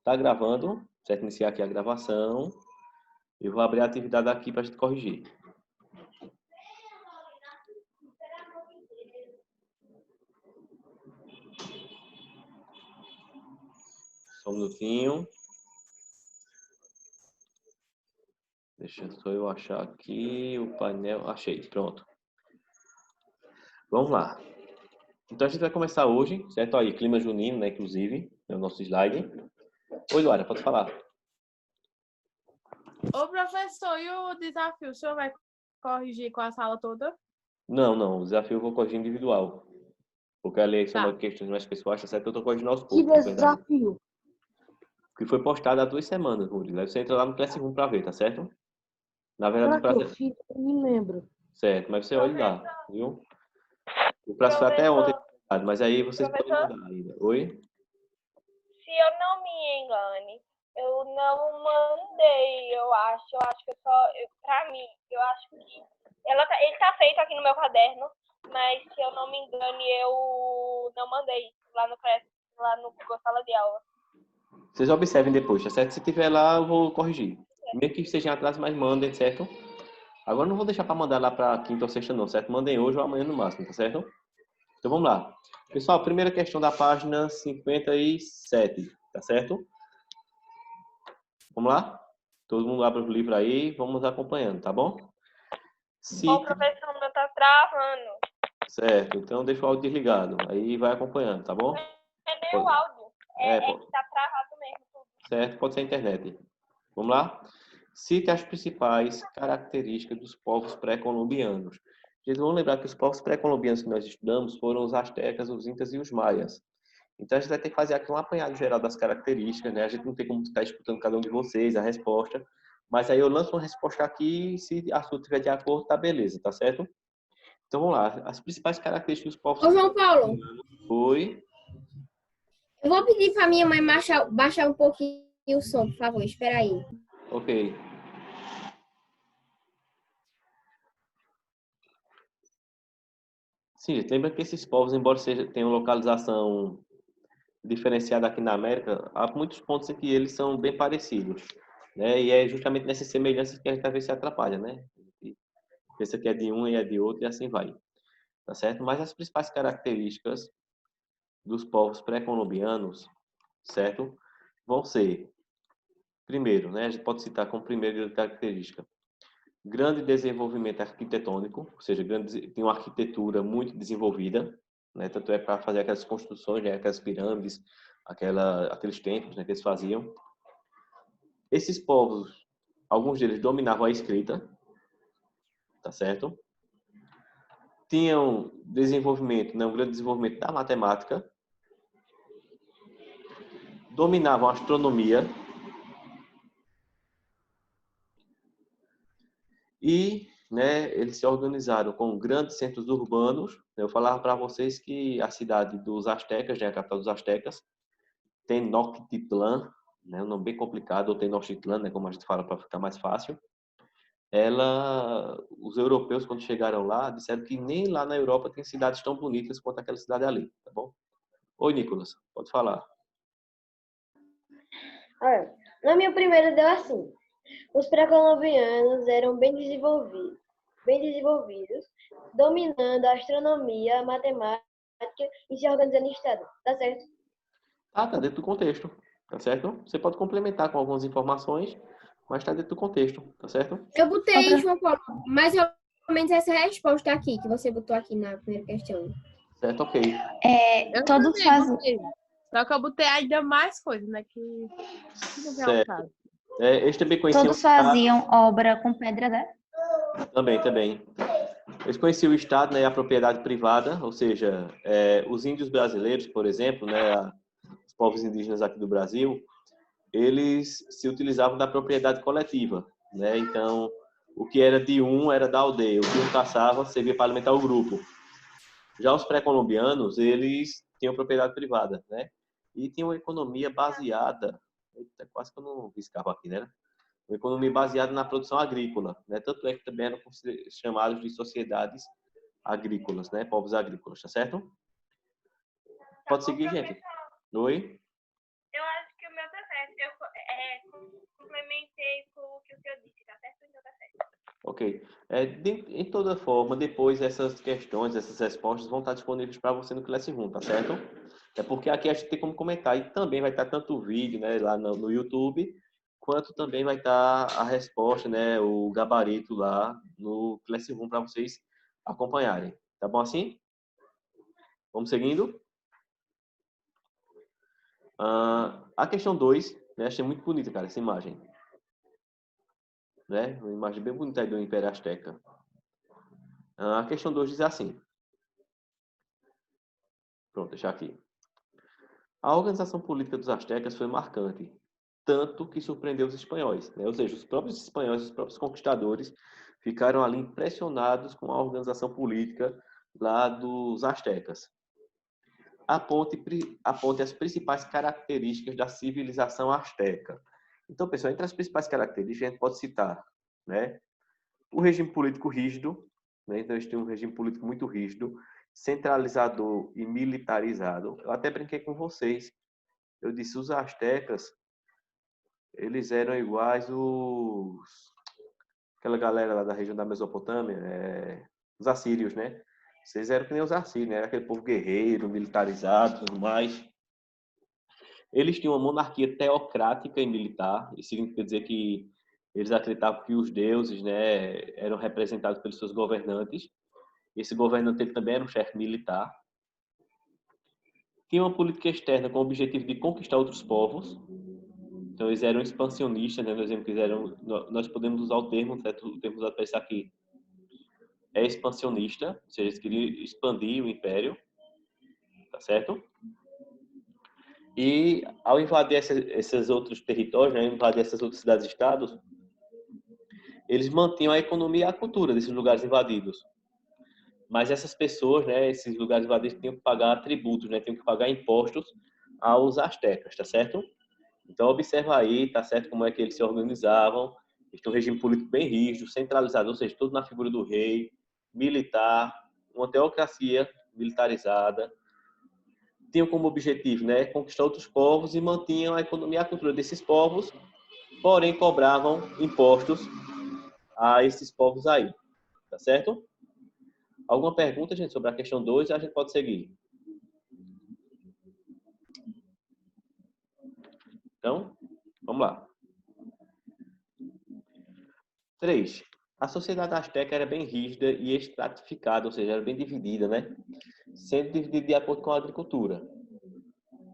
Tá gravando, certo? Iniciar aqui a gravação. Eu vou abrir a atividade aqui para a gente corrigir. Só um minutinho. Deixa só eu achar aqui o painel. Achei, pronto. Vamos lá. Então a gente vai começar hoje, certo? Aí, clima junino, né? Inclusive, é o nosso slide. Oi, Luara, pode falar. Ô, professor, e o desafio? O senhor vai corrigir com a sala toda? Não. O desafio eu vou corrigir individual. Porque ali são Tá. questões mais pessoais, tá certo? Eu tô corrigindo aos Que poucos, na verdade. desafio? Que foi postado há 2 semanas, Murilo. Aí você entra lá no Classroom para ver, tá certo? Na verdade, o Será que eu prazo... fiz? Eu não me lembro. Certo, mas você olha lá, viu? O prazo foi até ontem, mas aí vocês podem Professor? mandar ainda. Oi? Se eu não me engane, eu não mandei, eu acho que pra mim, eu acho que ele tá feito aqui no meu caderno, mas se eu não me engane, eu não mandei lá no Google Sala de Aula. Vocês observem depois, tá certo? Se tiver lá, eu vou corrigir. Mesmo que esteja atrás, mas mandem, certo? Agora eu não vou deixar para mandar lá para quinta ou sexta, não, certo? Mandem hoje ou amanhã no máximo, tá certo? Então vamos lá. Pessoal, primeira questão da página 57, tá certo? Vamos lá? Todo mundo abre o livro aí, vamos acompanhando, tá bom? O professor meu tá travando. Certo, então deixa o áudio desligado. Aí vai acompanhando, tá bom? É nem o áudio, é pode. que tá travado mesmo. Certo, pode ser a internet. Vamos lá? Cite as principais características dos povos pré-colombianos. Vocês vão lembrar que os povos pré-colombianos que nós estudamos foram os astecas, os incas e os maias. Então a gente vai ter que fazer aqui um apanhado geral das características, né? A gente não tem como estar escutando cada um de vocês a resposta, mas aí eu lanço uma resposta aqui e se a sua estiver de acordo, tá beleza, tá certo? Então vamos lá, as principais características dos povos. Ô, João Paulo, Oi? eu vou pedir para minha mãe baixar um pouquinho o som, por favor. Espera aí. Ok. Sim, gente, lembra que esses povos, embora tenham localização diferenciada aqui na América, há muitos pontos em que eles são bem parecidos, né? E é justamente nessas semelhanças que a gente às vezes se atrapalha, né? E pensa que é de um e é de outro e assim vai, tá certo? Mas as principais características dos povos pré-colombianos, certo? Vão ser, primeiro, né? A gente pode citar como primeira característica, grande desenvolvimento arquitetônico, ou seja, tem uma arquitetura muito desenvolvida, né? Tanto é para fazer aquelas construções, né? Aquelas pirâmides, aqueles templos, né? Que eles faziam. Esses povos, alguns deles dominavam a escrita, tá certo? Tinham desenvolvimento, né? Um grande desenvolvimento da matemática, dominavam a astronomia e, né, eles se organizaram com grandes centros urbanos. Eu falava para vocês que a cidade dos astecas, né, a capital dos astecas, Tenochtitlan, né, um nome bem complicado, ou Tenochtitlan, né, como a gente fala para ficar mais fácil. Os europeus, quando chegaram lá, disseram que nem lá na Europa tem cidades tão bonitas quanto aquela cidade ali, tá bom? Oi, Nicolas, pode falar. Olha, na minha primeira deu assim. Os pré-colombianos eram bem desenvolvidos, dominando a astronomia, a matemática e se organizando em estado. Tá certo? Tá dentro do contexto, tá certo? Você pode complementar com algumas informações, mas tá dentro do contexto, tá certo? Eu botei, João Paulo, mais ou menos essa resposta aqui, que você botou aqui na primeira questão. Certo, ok. Eu Todos também fazem. botei. Só que eu botei ainda mais coisas, né? Que não vem ao caso. Eles também conheciam Todos faziam obra com pedra, né? Também. Eles conheciam o Estado, né, e a propriedade privada, ou seja, os índios brasileiros, por exemplo, né, os povos indígenas aqui do Brasil, eles se utilizavam da propriedade coletiva, né? Então, o que era de um era da aldeia, o que um caçava servia para alimentar o grupo. Já os pré-colombianos, eles tinham propriedade privada, né? E tinham uma economia baseada, quase que eu não riscava aqui, né? Uma economia baseada na produção agrícola, né? Tanto é que também eram chamados de sociedades agrícolas, né? Povos agrícolas, tá certo? Pode seguir, gente. Oi? Eu acho que o meu tá certo. Eu complementei com o que o senhor disse, tá certo? Então tá certo. Ok. Em toda forma, depois essas questões, essas respostas vão estar disponíveis para você no Classroom, tá certo? É porque aqui a gente tem como comentar e também vai estar tanto o vídeo, né, lá no YouTube, quanto também vai estar a resposta, né, o gabarito lá no Classroom para vocês acompanharem. Tá bom assim? Vamos seguindo? A questão 2, né, achei muito bonita, cara, essa imagem. Né? Uma imagem bem bonita aí do Império Azteca. A questão 2 diz assim. Pronto, deixar aqui. A organização política dos astecas foi marcante, tanto que surpreendeu os espanhóis, né? Ou seja, os próprios espanhóis, os próprios conquistadores, ficaram ali impressionados com a organização política lá dos astecas. Aponte as principais características da civilização asteca. Então, pessoal, entre as principais características, a gente pode citar, né, o regime político rígido, né? Então, eles têm um regime político muito rígido, centralizador e militarizado. Eu até brinquei com vocês. Eu disse, os astecas, eles eram iguais aquela galera lá da região da Mesopotâmia, os assírios, né? Vocês eram que nem os assírios, né? Era aquele povo guerreiro, militarizado, tudo mais. Eles tinham uma monarquia teocrática e militar. Isso significa dizer que eles acreditavam que os deuses, né, eram representados pelos seus governantes. Esse governante ele também era um chefe militar. Tinha uma política externa com o objetivo de conquistar outros povos. Então, eles eram expansionistas, né? Nós podemos usar o termo, certo? O termo usado para isso aqui é expansionista, ou seja, eles queriam expandir o império, tá certo? E ao invadir esses outros territórios, né? Invadir essas outras cidades-estados, eles mantinham a economia e a cultura desses lugares invadidos. Mas essas pessoas, né, esses lugares invadidos, tinham que pagar tributos, né, tinham que pagar impostos aos astecas, tá certo? Então, observa aí, tá certo, como é que eles se organizavam. Eles têm um regime político bem rígido, centralizado, ou seja, tudo na figura do rei, militar, uma teocracia militarizada. Tinham como objetivo, né, conquistar outros povos e mantinham a economia e a cultura desses povos, porém cobravam impostos a esses povos aí, tá certo? Alguma pergunta, gente, sobre a questão 2? A gente pode seguir. Então, vamos lá. 3. A sociedade asteca era bem rígida e estratificada, ou seja, era bem dividida, né? Sendo dividida de acordo com a agricultura.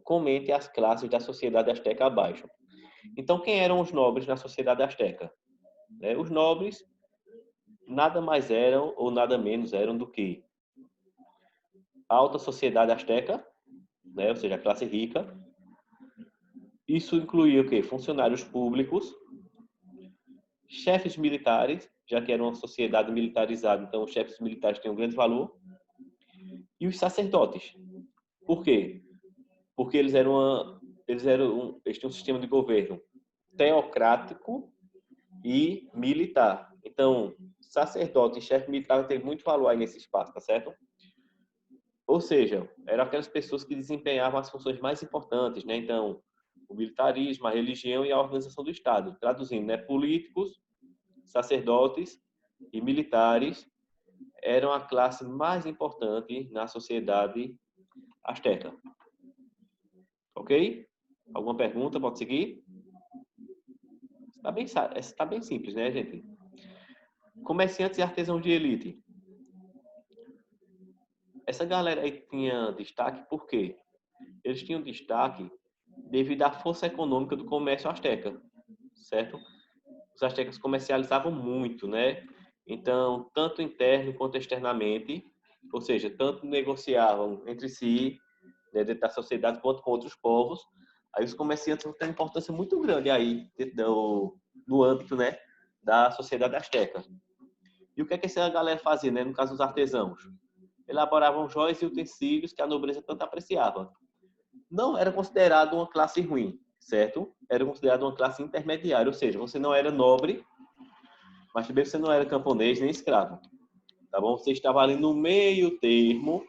Comente as classes da sociedade asteca abaixo. Então, quem eram os nobres na sociedade asteca? Os nobres nada mais eram ou nada menos eram do que a alta sociedade asteca, né? Ou seja, a classe rica. Isso incluía o quê? Funcionários públicos, chefes militares, já que era uma sociedade militarizada, então os chefes militares têm um grande valor, e os sacerdotes. Por quê? Porque eles tinham um sistema de governo teocrático e militar. Então, sacerdote e chefe militar têm muito valor aí nesse espaço, tá certo? Ou seja, eram aquelas pessoas que desempenhavam as funções mais importantes, né? Então, o militarismo, a religião e a organização do Estado. Traduzindo, né? Políticos, sacerdotes e militares eram a classe mais importante na sociedade asteca. Ok? Alguma pergunta? Pode seguir? Está bem simples, né, gente? Comerciantes e artesãos de elite. Essa galera aí tinha destaque por quê? Eles tinham destaque devido à força econômica do comércio asteca, certo? Os astecas comercializavam muito, né? Então, tanto interno quanto externamente, ou seja, tanto negociavam entre si, né, dentro da sociedade, quanto com outros povos. Aí os comerciantes têm uma importância muito grande aí no âmbito, né, da sociedade asteca. E o que é que essa galera fazia, né? No caso dos artesãos? Elaboravam joias e utensílios que a nobreza tanto apreciava. Não era considerado uma classe ruim, certo? Era considerado uma classe intermediária, ou seja, você não era nobre, mas também você não era camponês nem escravo, tá bom? Você estava ali no meio termo.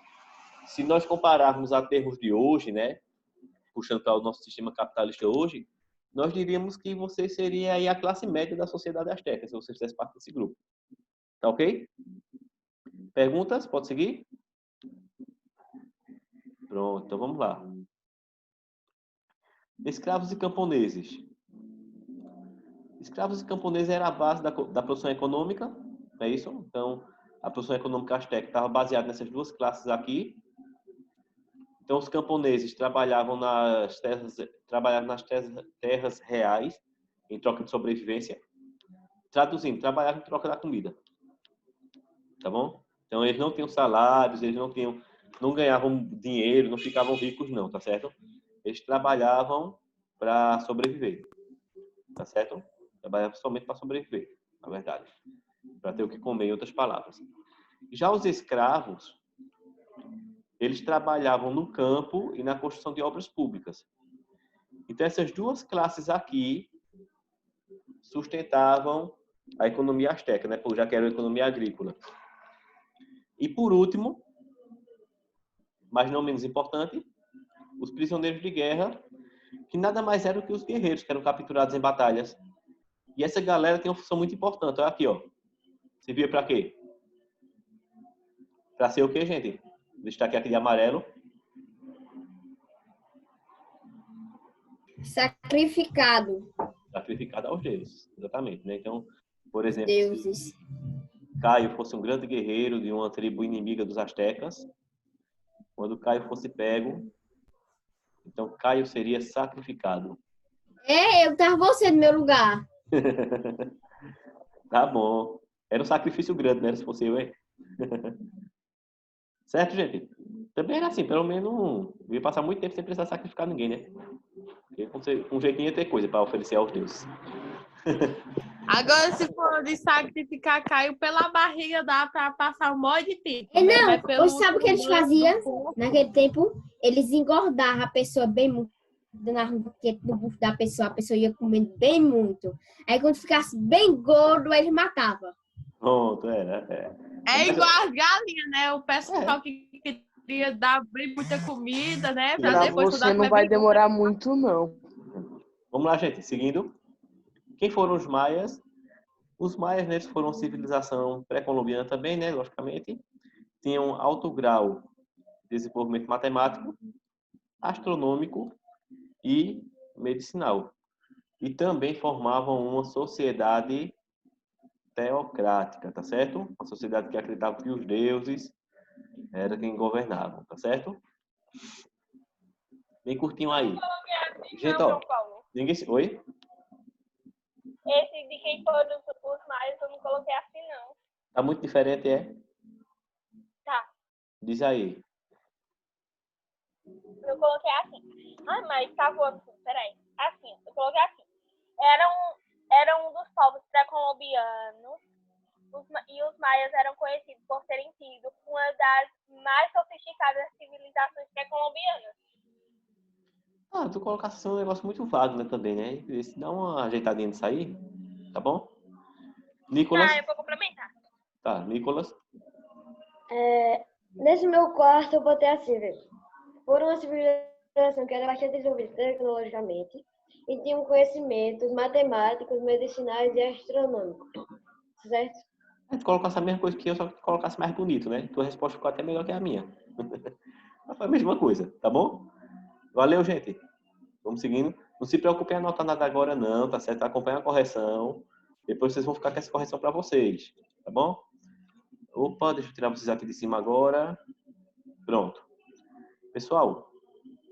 Se nós compararmos a termos de hoje, né, puxando para o nosso sistema capitalista hoje, nós diríamos que você seria aí a classe média da sociedade asteca, se você fizesse parte desse grupo. Tá ok? Perguntas? Pode seguir? Pronto, então vamos lá. Escravos e camponeses. Escravos e camponeses era a base da produção econômica, não é isso? Então, a produção econômica asteca estava baseada nessas duas classes aqui. Então, os camponeses trabalhavam nas terras reais, em troca de sobrevivência. Traduzindo, trabalhavam em troca da comida. Tá bom? Então, eles não tinham salários, eles não ganhavam dinheiro, não ficavam ricos, não, tá certo? Eles trabalhavam para sobreviver, tá certo? Trabalhavam somente para sobreviver, na verdade. Para ter o que comer, em outras palavras. Já os escravos, eles trabalhavam no campo e na construção de obras públicas. Então, essas duas classes aqui sustentavam a economia asteca, né? Já que era a economia agrícola. E, por último, mas não menos importante, os prisioneiros de guerra, que nada mais eram que os guerreiros que eram capturados em batalhas. E essa galera tem uma função muito importante. Olha aqui, ó. Servia para quê? Para ser o quê, gente? Destaque aqui de amarelo. Sacrificado. Sacrificado aos deuses, exatamente, né? Então, por exemplo, Deuses. se Caio fosse um grande guerreiro de uma tribo inimiga dos astecas, quando Caio fosse pego, então Caio seria sacrificado. Eu tava você no meu lugar. Tá bom. Era um sacrifício grande, né? Se fosse eu, hein? Certo, gente? Também era assim, pelo menos não ia passar muito tempo sem precisar sacrificar ninguém, né? Porque com jeitinho ia ter coisa para oferecer aos deuses. Agora, se for de sacrificar Caio pela barriga, dá pra passar um monte de tempo. Não, sabe o que eles faziam naquele tempo? Eles engordavam a pessoa bem muito no bucho da pessoa, a pessoa ia comendo bem muito. Aí quando ficasse bem gordo, eles matavam. Pronto, É igual as galinhas, né? O pessoal que queria dar bem muita comida, né? Pra Pra depois você não vai demorar muito, não. Vamos lá, gente. Seguindo. Quem foram os maias? Os maias, né, foram uma civilização pré-colombiana também, né? Logicamente. Tinham alto grau de desenvolvimento matemático, astronômico e medicinal. E também formavam uma sociedade teocrática, tá certo? Uma sociedade que acreditava que os deuses eram quem governavam, tá certo? Bem curtinho aí. Gente, ó. Ninguém se... Oi? Esse de quem foram os maias eu não coloquei assim, não. Tá muito diferente, é? Tá. Diz aí. Eu coloquei assim. Ah, mas tava assim, peraí. Assim, eu coloquei assim. Era um dos povos pré-colombianos e os maias eram conhecidos por terem sido uma das mais sofisticadas civilizações pré-colombianas. Ah, tu colocasse assim um negócio muito vago, né, também, né? Se dá uma ajeitadinha nisso aí, tá bom? Nicolas? Ah, eu vou complementar. Tá, Nicolas? Nesse meu quarto eu botei assim, velho. Foram uma civilização que era bastante desenvolvida tecnologicamente e tinham conhecimentos matemáticos, medicinais e astronômicos. Certo? Tu colocasse a mesma coisa que eu, só que tu colocasse mais bonito, né? Tua resposta ficou até melhor que a minha. Mas foi a mesma coisa, tá bom? Valeu, gente. Vamos seguindo. Não se preocupe em anotar nada agora, não, tá certo? Acompanha a correção. Depois vocês vão ficar com essa correção para vocês, tá bom? Opa, deixa eu tirar vocês aqui de cima agora. Pronto. Pessoal,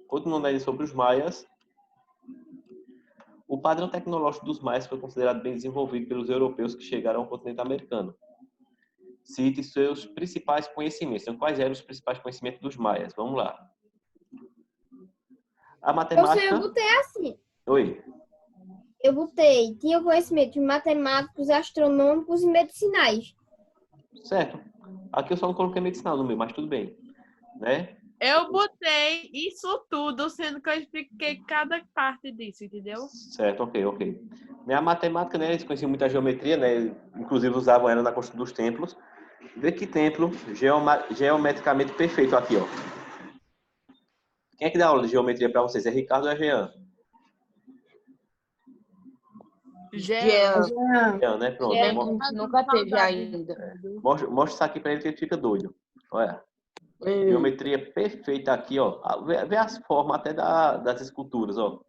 continuando aí sobre os maias. O padrão tecnológico dos maias foi considerado bem desenvolvido pelos europeus que chegaram ao continente americano. Cite seus principais conhecimentos. Então, quais eram os principais conhecimentos dos maias? Vamos lá. A matemática... Eu botei assim. Oi. Eu botei. Tinha conhecimento de matemáticos, astronômicos e medicinais. Certo. Aqui eu só não coloquei medicinal no meu, mas tudo bem. Né? Eu botei isso tudo, sendo que eu expliquei cada parte disso, entendeu? Certo, ok. A matemática, né, eles conheciam muita geometria, né, inclusive usavam ela na construção dos templos. Vê que templo geometricamente perfeito aqui, ó. Quem é que dá aula de geometria para vocês? É Ricardo ou é Jean? Jean. Jean, né? Pronto. Jean. Nunca teve ainda. Mostra isso aqui para ele que ele fica doido. Olha. Geometria perfeita aqui, ó. Vê as formas até das esculturas, ó.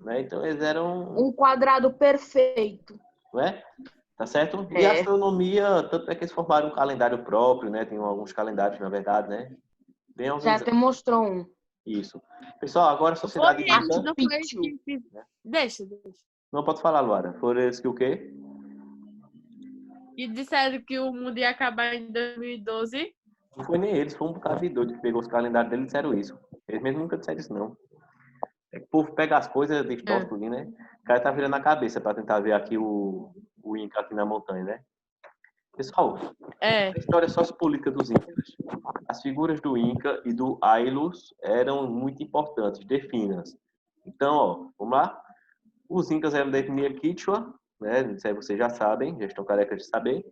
Né? Então eles eram... Um quadrado perfeito. Não é? Tá certo? E É. a astronomia, tanto é que eles formaram um calendário próprio, né? Tem alguns calendários, na verdade, né? Bem Já organizado. até mostrou um. Isso. Pessoal, agora a sociedade Foi eles, inca... não foi eles que fiz- Deixa. Não pode falar, Luara. Foram eles que o quê? E disseram que o mundo ia acabar em 2012. Não foi nem eles, foi um bocado de doido que pegou os calendários deles e disseram isso. Eles mesmo nunca disseram isso, não. É que o povo pega as coisas, distorce tudo, né? O cara tá virando a cabeça para tentar ver aqui o Inca aqui na montanha, né? Pessoal, É. a história sociopolítica dos Incas. As figuras do Inca e do Ailus eram muito importantes, defina-as. Então, ó, vamos lá? Os Incas eram da etnia Quichua, né? Isso aí vocês já sabem, já estão carecas de saber.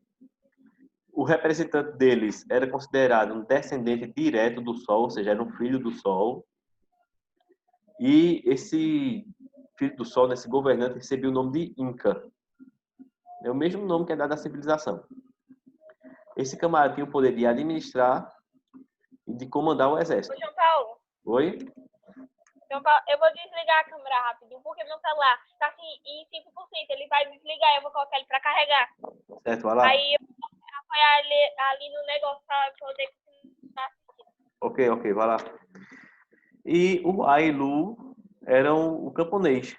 O representante deles era considerado um descendente direto do Sol, ou seja, era um filho do Sol. E esse filho do Sol, esse governante, recebeu o nome de Inca. É o mesmo nome que é dado à civilização. Esse camarada tinha o poder de administrar e de comandar o exército. Ô, João Paulo, Oi? João Paulo, eu vou desligar a câmera rapidinho, porque meu celular tá assim em 5%. Ele vai desligar, eu vou colocar ele pra carregar. Certo, vai lá. Aí eu vou apoiar ali no negócio pra poder continuar assistindo. Ok, vai lá. E o Ailu era o camponês,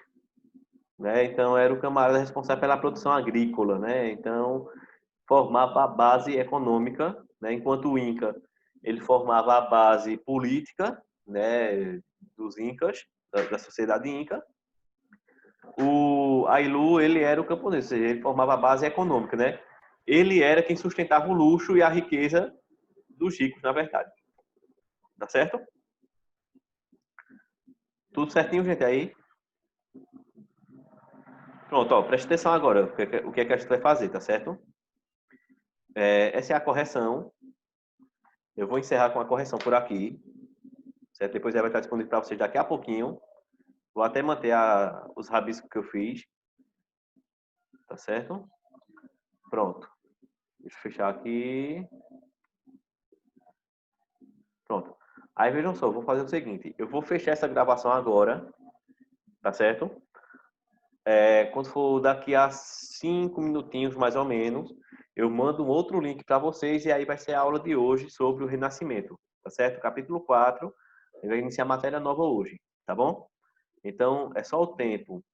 né? Então era o camarada responsável pela produção agrícola, né? Então formava a base econômica, né? Enquanto o Inca ele formava a base política, né? Dos Incas, da sociedade Inca. O Ailu ele era o camponês, ou seja, ele formava a base econômica, né? Ele era quem sustentava o luxo e a riqueza dos ricos, na verdade. Tá certo? Tudo certinho, gente, aí? Pronto, ó, presta atenção agora. O que é que a gente vai fazer, tá certo? Essa é a correção. Eu vou encerrar com a correção por aqui. Certo? Depois ela vai estar disponível para vocês daqui a pouquinho. Vou até manter os rabiscos que eu fiz. Tá certo? Pronto. Deixa eu fechar aqui. Pronto. Aí vejam só, eu vou fazer o seguinte. Eu vou fechar essa gravação agora. Tá certo? Quando for daqui a 5 minutinhos, mais ou menos, eu mando um outro link para vocês e aí vai ser a aula de hoje sobre o Renascimento, tá certo? Capítulo 4, vai iniciar a matéria nova hoje, tá bom? Então, é só o tempo